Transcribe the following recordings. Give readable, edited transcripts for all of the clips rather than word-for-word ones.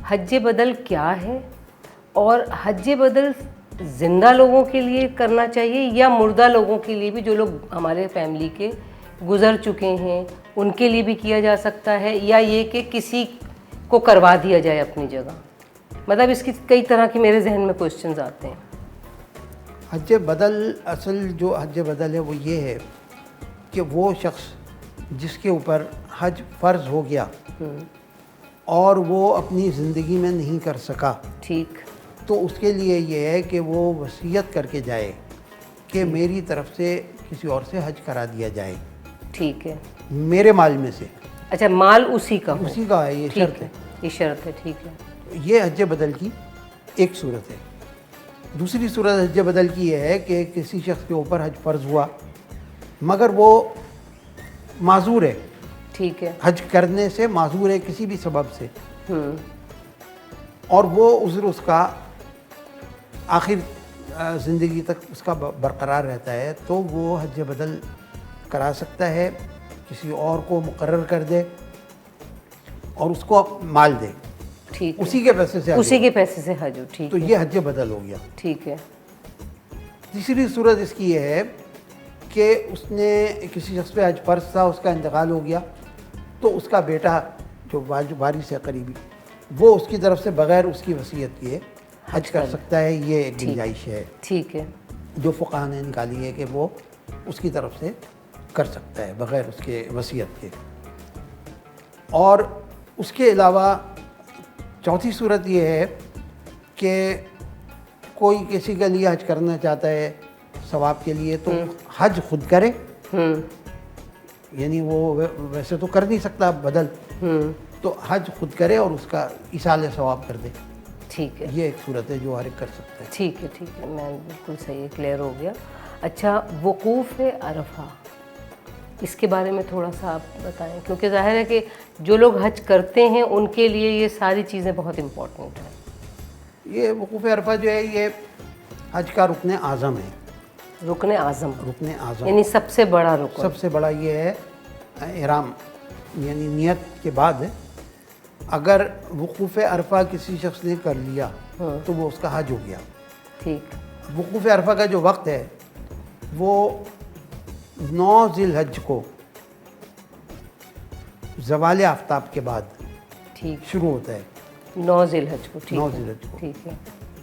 حج بدل کیا ہے اور حج بدل زندہ لوگوں کے لیے کرنا چاہیے یا مردہ لوگوں کے لیے بھی، جو لوگ ہمارے فیملی کے گزر چکے ہیں ان کے لیے بھی کیا جا سکتا ہے، یا یہ کہ کسی کو کروا دیا جائے اپنی جگہ؟ مطلب اس کی کئی طرح کے میرے ذہن میں کوشچنز آتے ہیں. حج بدل، اصل جو حج بدل ہے وہ یہ ہے کہ وہ شخص جس کے اوپر حج فرض ہو گیا اور وہ اپنی زندگی میں نہیں کر سکا، ٹھیک، تو اس کے لیے یہ ہے کہ وہ وصیت کر کے جائے کہ میری طرف سے کسی اور سے حج کرا دیا جائے، ٹھیک ہے، میرے مال میں سے. اچھا، مال اسی کا ہو، اسی کا ہے، یہ شرط ہے. یہ شرط ہے، ٹھیک ہے. یہ حج بدل کی ایک صورت ہے. دوسری صورت حج بدل کی یہ ہے کہ کسی شخص کے اوپر حج فرض ہوا مگر وہ معذور ہے، ٹھیک ہے، حج کرنے سے معذور ہے کسی بھی سبب سے، اور وہ عذر اس کا آخر زندگی تک اس کا برقرار رہتا ہے، تو وہ حج بدل کرا سکتا ہے، کسی اور کو مقرر کر دے اور اس کو مال دے، ٹھیک، اسی کے پیسے سے، اسی کے پیسے سے حج ہو، ٹھیک، تو یہ حج بدل ہو گیا. ٹھیک ہے. تیسری صورت اس کی یہ ہے کہ اس نے کسی شخص پہ حج فرض تھا، اس کا انتقال ہو گیا، تو اس کا بیٹا جو وارث ہے قریبی، وہ اس کی طرف سے بغیر اس کی وصیت کیے حج کر سکتا ہے. یہ ایک گنجائش ہے، ٹھیک ہے، جو فقہاء نے نکالی ہے کہ وہ اس کی طرف سے کر سکتا ہے بغیر اس کے وصیت کے. اور اس کے علاوہ چوتھی صورت یہ ہے کہ کوئی کسی کے لیے حج کرنا چاہتا ہے ثواب کے لیے، تو حج خود کرے، یعنی وہ ویسے تو کر نہیں سکتا بدل، تو حج خود کرے اور اس کا ایصال ثواب کر دے. ٹھیک ہے، یہ ایک صورت ہے جو ہر ایک کر سکتا ہے. ٹھیک ہے، ٹھیک ہے، میں بالکل صحیح، کلیئر ہو گیا. اچھا، وقوف عرفہ، اس کے بارے میں تھوڑا سا آپ بتائیں، کیونکہ ظاہر ہے کہ جو لوگ حج کرتے ہیں ان کے لیے یہ ساری چیزیں بہت امپورٹنٹ ہیں. یہ وقوف عرفہ جو ہے یہ حج کا رکن اعظم ہے. رکن اعظم، رکن اعظم یعنی سب سے بڑا رکن. سب سے بڑا یہ ہے احرام، یعنی نیت کے بعد اگر وقوف عرفہ کسی شخص نے کر لیا تو وہ اس کا حج ہو گیا. ٹھیک. وقوف عرفہ کا جو وقت ہے وہ 9 ذی الحج کو زوال آفتاب کے بعد ٹھیک شروع ہوتا ہے. 9 ذی الحج کو، 9 ذی الحج کو، ٹھیک ہے.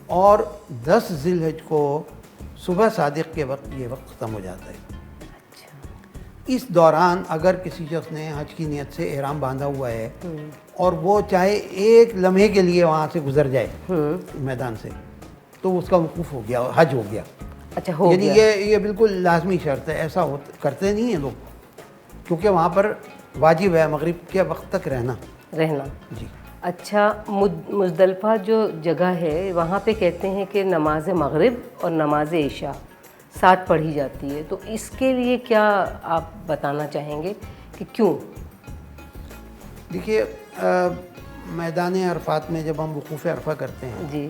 اور 10 ذی الحج کو صبح صادق کے وقت یہ وقت ختم ہو جاتا ہے. اس دوران اگر کسی شخص نے حج کی نیت سے احرام باندھا ہوا ہے اور وہ چاہے ایک لمحے کے لیے وہاں سے گزر جائے میدان سے، تو اس کا وقوف ہو گیا، حج ہو گیا. اچھا، ہو یعنی گیا. یہ بالکل لازمی شرط ہے. ایسا کرتے نہیں ہیں لوگ، کیونکہ وہاں پر واجب ہے مغرب کے وقت تک رہنا. جی. اچھا، مزدلفہ جو جگہ ہے وہاں پہ کہتے ہیں کہ نماز مغرب اور نماز عشاء ساتھ پڑھی جاتی ہے، تو اس کے لیے کیا آپ بتانا چاہیں گے کہ کیوں؟ دیکھیے، میدان عرفات میں جب ہم وقوف عرفہ کرتے ہیں جی،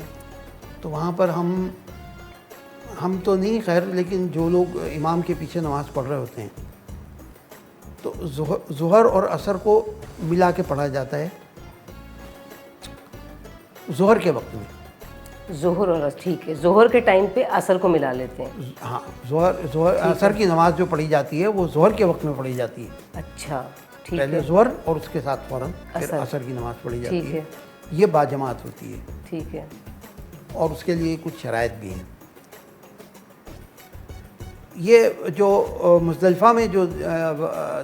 تو وہاں پر ہم تو نہیں، خیر، لیکن جو لوگ امام کے پیچھے نماز پڑھ رہے ہوتے ہیں تو ظہر اور عصر کو ملا کے پڑھا جاتا ہے ظہر کے وقت میں. ظہر اور ٹھیک ہے، ظہر کے ٹائم پہ عصر کو ملا لیتے ہیں. ہاں، ظہر عصر کی نماز جو پڑھی جاتی ہے وہ ظہر کے وقت میں پڑھی جاتی ہے. اچھا، ٹھیک پہلے ہے، ظہر اور اس کے ساتھ فوراً پھر عصر. عصر کی نماز پڑھی جاتی ٹھیک ہے. ہے، یہ باجماعت ہوتی ہے، ٹھیک ہے. اور اس کے لیے کچھ شرائط بھی ہیں. یہ جو مزدلفہ میں جو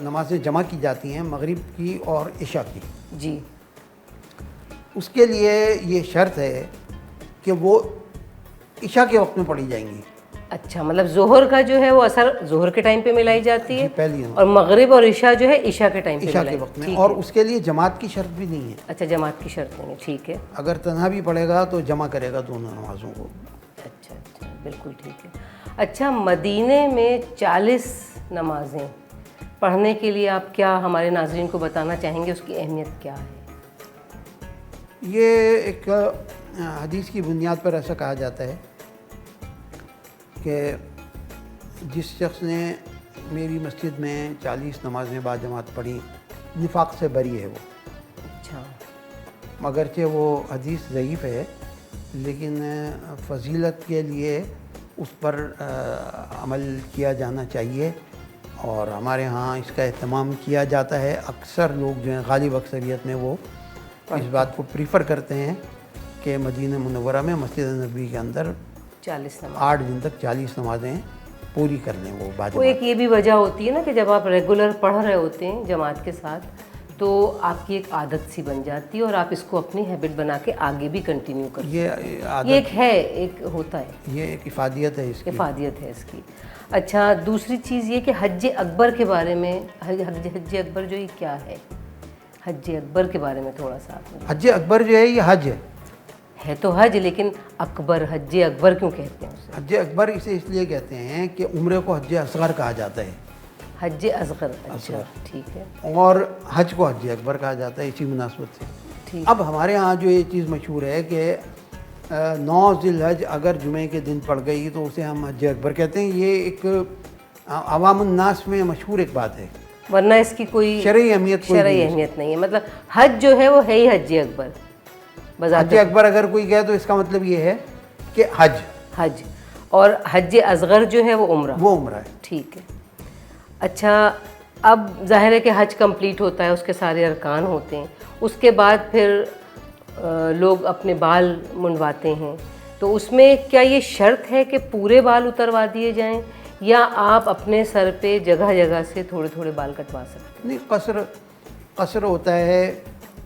نمازیں جمع کی جاتی ہیں مغرب کی اور عشاء کی، جی، اس کے لیے یہ شرط ہے کہ وہ عشاء کے وقت میں پڑھی جائیں گی. اچھا، مطلب ظہر کا جو ہے وہ عصر ظہر کے ٹائم پہ ملائی جاتی ہے، پہلی اور مغرب اور عشاء جو ہے عشاء کے ٹائم پہ عشاء ملائی کے وقت میں. ٹھیک اور ہے. اس کے لیے جماعت کی شرط بھی نہیں ہے. اچھا، جماعت کی شرط نہیں ہے، ٹھیک ہے. اگر تنہا بھی پڑھے گا تو جمع کرے گا دونوں نمازوں کو. اچھا، اچھا، بالکل ٹھیک ہے. اچھا، مدینے میں 40 نمازیں پڑھنے کے لیے آپ کیا ہمارے ناظرین کو بتانا چاہیں گے، اس کی اہمیت کیا ہے؟ یہ ایک حدیث کی بنیاد پر ایسا کہا جاتا ہے کہ جس شخص نے میری مسجد میں 40 نمازیں باجماعت پڑھی نفاق سے بری ہے وہ. اچھا. اگرچہ وہ حدیث ضعیف ہے لیکن فضیلت کے لیے اس پر عمل کیا جانا چاہیے، اور ہمارے ہاں اس کا اہتمام کیا جاتا ہے۔ اکثر لوگ جو ہیں غالب اکثریت میں وہ اس بات کو پریفر کرتے ہیں کہ مدینہ منورہ میں مسجد نبوی کے اندر 40 نماز 8 دن تک 40 نمازیں پوری کر لیں وہ بعد وہ ایک یہ بھی وجہ ہوتی ہے نا کہ جب آپ ریگولر پڑھ رہے ہوتے ہیں جماعت کے ساتھ تو آپ کی ایک عادت سی بن جاتی ہے اور آپ اس کو اپنی ہیبٹ بنا کے آگے بھی کنٹینیو کرتے ہیں۔ یہ ایک ہے، ایک ہوتا ہے، یہ ایک افادیت ہے اس کی۔ افادیت ہے اس کی۔ اچھا، دوسری چیز یہ کہ حج اکبر کے بارے میں، حج اکبر جو یہ کیا ہے، حج اکبر کے بارے میں تھوڑا سا آپ حج اکبر جو ہے یہ حج ہے تو حج، لیکن اکبر، حج اکبر کیوں کہتے ہیں اسے؟ حج اکبر اسے اس لیے کہتے ہیں کہ عمرے کو حج اصغر کہا جاتا ہے، حج اصغر، اچھا ٹھیک ہے، اور حج کو حج اکبر کہا جاتا ہے اسی مناسبت سے۔ ٹھیک۔ اب ہمارے ہاں جو یہ چیز مشہور ہے کہ 9 ذی الحج اگر جمعے کے دن پڑ گئی تو اسے ہم حج اکبر کہتے ہیں، یہ ایک عوام الناس میں مشہور ایک بات ہے، ورنہ اس کی کوئی شرعی اہمیت کوئی شرعی اہمیت نہیں ہے۔ مطلب حج جو ہے وہ ہے ہی حج اکبر بذات حج اکبر اگر کوئی کہے تو اس کا مطلب یہ ہے کہ حج، اور حج اصغر جو ہے وہ عمرہ، وہ عمرہ ہے۔ ٹھیک ہے۔ اچھا، اب ظاہر ہے کہ حج کمپلیٹ ہوتا ہے، اس کے سارے ارکان ہوتے ہیں، اس کے بعد پھر لوگ اپنے بال منڈواتے ہیں، تو اس میں کیا یہ شرط ہے کہ پورے بال اتروا دیے جائیں یا آپ اپنے سر پہ جگہ جگہ سے تھوڑے تھوڑے بال کٹوا سکتے نہیں، قصر ہوتا ہے،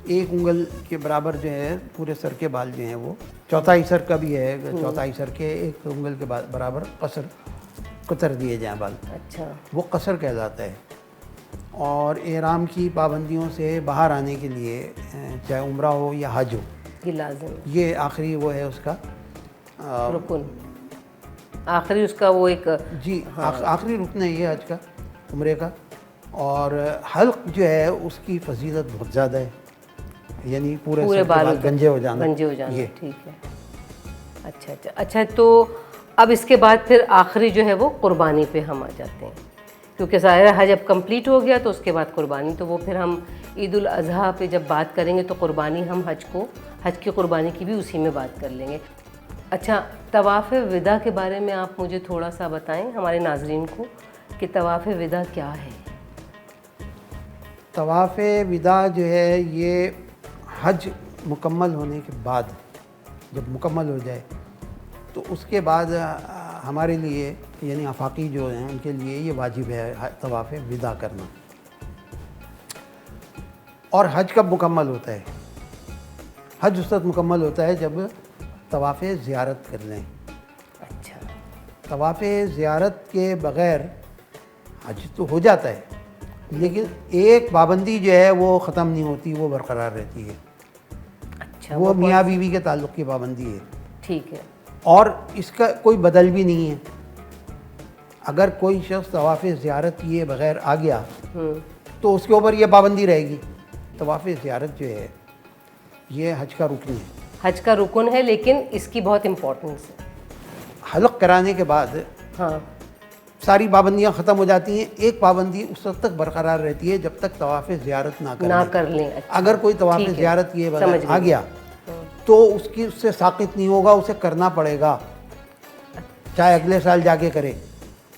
1 انگل کے برابر جو ہے پورے سر کے بال جو ہیں وہ، چوتھائی سر کا بھی ہے، چوتھائی سر کے 1 انگل کے برابر قصر دیے جائیں بال، ہیں؟ اچھا، وہ قصر کہلاتا ہے۔ اور احرام کی پابندیوں سے باہر آنے کے لیے چاہے عمرہ ہو یا حج ہو، یہ لازم ہے، یہ آخری وہ ہے اس کا رکن، آخری اس کا وہ ایک، جی آخری رکن ہے یہ حج کا، عمرے کا۔ اور حلق جو ہے اس کی فضیلت بہت زیادہ ہے، یعنی پورے سر کے بال گنجے ہو جانا، یہ ٹھیک ہے۔ اچھا، تو اب اس کے بعد پھر آخری جو ہے وہ قربانی پہ ہم آ جاتے ہیں، کیونکہ ظاہر حج اب کمپلیٹ ہو گیا تو اس کے بعد قربانی، تو وہ پھر ہم عید الاضحیٰ پہ جب بات کریں گے تو قربانی ہم حج کی قربانی کی بھی اسی میں بات کر لیں گے۔ اچھا، طواف وداع کے بارے میں آپ مجھے تھوڑا سا بتائیں ہمارے ناظرین کو کہ طواف وداع کیا ہے؟ طواف وداع جو ہے یہ حج مکمل ہونے کے بعد، جب مکمل ہو جائے تو اس کے بعد ہمارے لیے یعنی آفاقی جو ہیں ان کے لیے یہ واجب ہے طواف وداع کرنا۔ اور حج کب مکمل ہوتا ہے؟ حج اس وقت مکمل ہوتا ہے جب طواف زیارت کر لیں۔ اچھا، طواف زیارت کے بغیر حج تو ہو جاتا ہے لیکن ایک پابندی جو ہے وہ ختم نہیں ہوتی، وہ برقرار رہتی ہے، اچھا، وہ میاں بیوی کے تعلق کی پابندی ہے، ٹھیک ہے، اور اس کا کوئی بدل بھی نہیں ہے۔ اگر کوئی شخص طواف زیارت کیے بغیر آ گیا تو اس کے اوپر یہ پابندی رہے گی۔ طواف زیارت جو ہے یہ حج کا رکن ہے، حج کا رکن ہے، لیکن اس کی بہت امپورٹنس ہے۔ حلق کرانے کے بعد ہاں، ساری پابندیاں ختم ہو جاتی ہیں، ایک پابندی اس وقت تک برقرار رہتی ہے جب تک طواف زیارت نہ کر لیں۔ اچھا، اگر کوئی طواف زیارت کیے بغیر آ گیا تو اس سے ساقط نہیں ہوگا، اسے کرنا پڑے گا، چاہے اگلے سال جا کے کرے،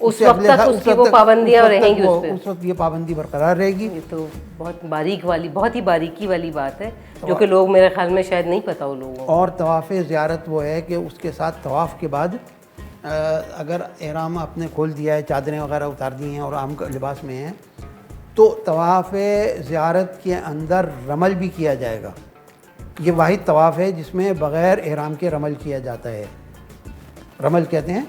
اس وقت تک اس کی وہ پابندیاں رہیں گی، اس وقت یہ پابندی برقرار رہے گی۔ یہ تو بہت بہت ہی باریکی والی بات ہے جو کہ لوگ میرے خیال میں شاید نہیں پتہ ہو لوگوں کو۔ اور طواف زیارت وہ ہے کہ اس کے ساتھ طواف کے بعد اگر احرام آپ نے کھول دیا ہے، چادریں وغیرہ اتار دی ہیں اور عام لباس میں ہیں، تو طواف زیارت کے اندر رمل بھی کیا جائے گا۔ یہ واحد طواف ہے جس میں بغیر احرام کے رمل کیا جاتا ہے۔ رمل کہتے ہیں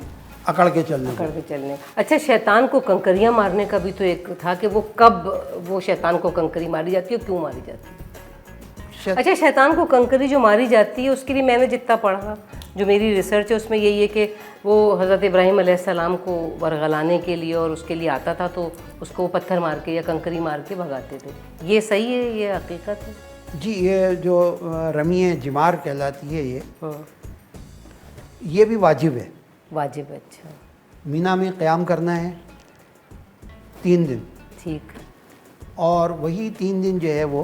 اکڑ کے چلنے۔ اچھا، شیطان کو کنکریاں مارنے کا بھی تو ایک تھا کہ وہ کب وہ شیطان کو کنکری ماری جاتی ہے، کیوں ماری جاتی ہے؟ اچھا، شیطان کو کنکری جو ماری جاتی ہے اس کے لیے میں نے جتنا پڑھا، جو میری ریسرچ ہے اس میں یہی ہے کہ وہ حضرت ابراہیم علیہ السلام کو ورغلانے کے لیے اور اس کے لیے آتا تھا تو اس کو پتھر مار کے یا کنکری مار کے بھگاتے تھے۔ یہ صحیح ہے، یہ حقیقت ہے؟ جی، یہ جو رمی جمار کہلاتی ہے یہ بھی واجب ہے۔ واجب ہے، اچھا، مینا میں قیام کرنا ہے 3 دن، ٹھیک، اور وہی 3 دن جو ہے وہ